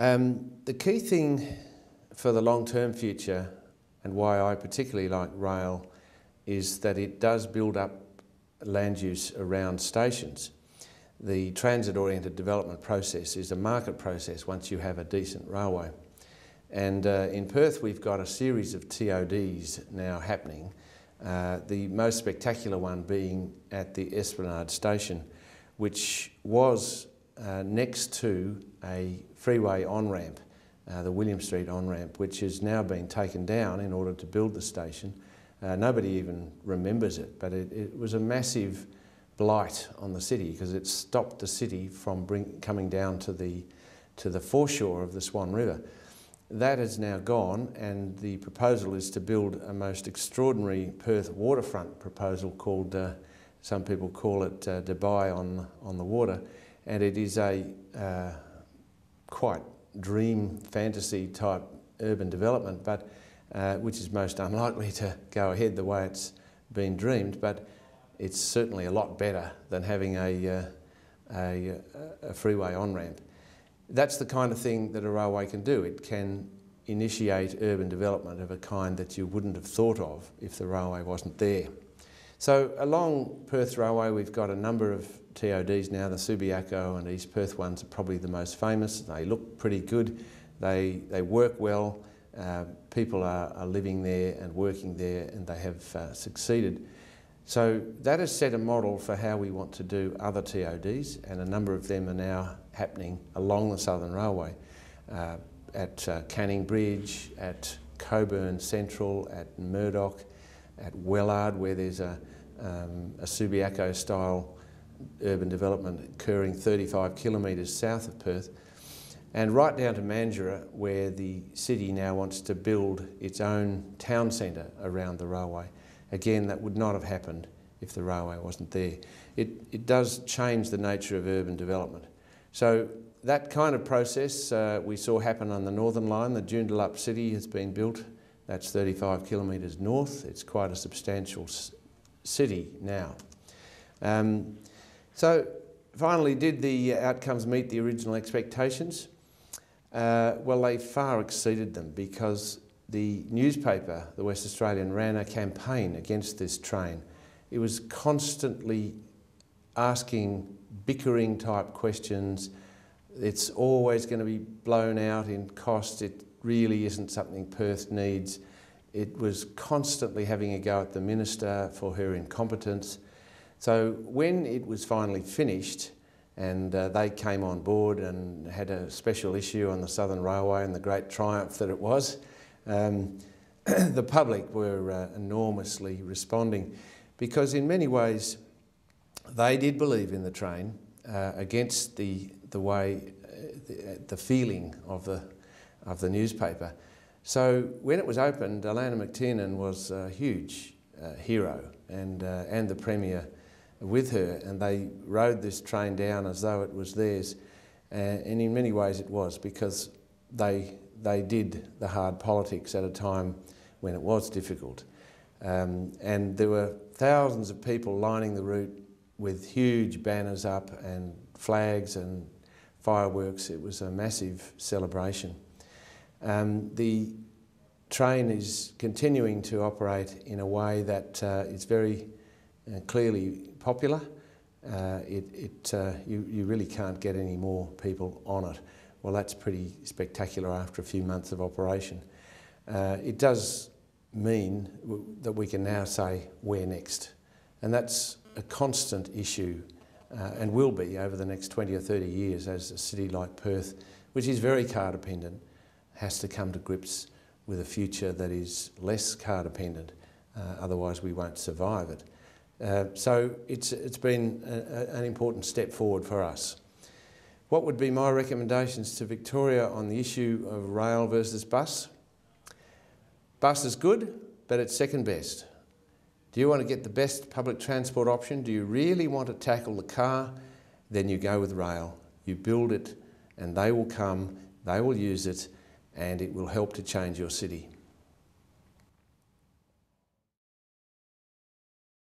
The key thing for the long-term future, and why I particularly like rail, is that it does build up land use around stations. The transit-oriented development process is a market process once you have a decent railway. And in Perth we've got a series of TODs now happening, the most spectacular one being at the Esplanade station, which was next to a freeway on-ramp, the William Street on-ramp, which has now been taken down in order to build the station. Nobody even remembers it, but it was a massive blight on the city because it stopped the city from coming down to the foreshore of the Swan River. That is now gone, and the proposal is to build a most extraordinary Perth waterfront proposal called, some people call it Dubai on the water, and it is a quite dream fantasy type urban development, but which is most unlikely to go ahead the way it's been dreamed, but it's certainly a lot better than having a freeway on-ramp. That's the kind of thing that a railway can do. It can initiate urban development of a kind that you wouldn't have thought of if the railway wasn't there. So along Perth Railway we've got a number of TODs now. The Subiaco and East Perth ones are probably the most famous. They look pretty good, they work well, people are living there and working there, and they have succeeded. So that has set a model for how we want to do other TODs, and a number of them are now happening along the Southern Railway, at Canning Bridge, at Coburn Central, at Murdoch, at Wellard, where there's a Subiaco style urban development occurring 35 kilometres south of Perth, and right down to Mandurah, where the city now wants to build its own town centre around the railway. Again, that would not have happened if the railway wasn't there. It does change the nature of urban development. So that kind of process we saw happen on the Northern Line. The Joondalup city has been built. That's 35 kilometres north. It's quite a substantial city now. So finally, did the outcomes meet the original expectations? Well, they far exceeded them, because the newspaper, the West Australian, ran a campaign against this train. It was constantly asking bickering type questions. It's always going to be blown out in cost. It really isn't something Perth needs. It was constantly having a go at the minister for her incompetence. So when it was finally finished, and they came on board and had a special issue on the Southern Railway and the great triumph that it was, the public were enormously responding, because in many ways they did believe in the train against the way, the feeling of the newspaper. So when it was opened, Alana McTiernan was a huge hero, and the Premier with her, and they rode this train down as though it was theirs, and in many ways it was, because they did the hard politics at a time when it was difficult. And there were thousands of people lining the route with huge banners up and flags and fireworks. It was a massive celebration. The train is continuing to operate in a way that is very clearly popular. You really can't get any more people on it. Well, that's pretty spectacular after a few months of operation. It does mean that we can now say, where next? And that's a constant issue, and will be over the next 20 or 30 years, as a city like Perth, which is very car dependent, has to come to grips with a future that is less car dependent. Otherwise we won't survive it. So it's been an important step forward for us. What would be my recommendations to Victoria on the issue of rail versus bus? Bus is good, but it's second best. Do you want to get the best public transport option? Do you really want to tackle the car? Then you go with rail. You build it, and they will come, they will use it, and it will help to change your city.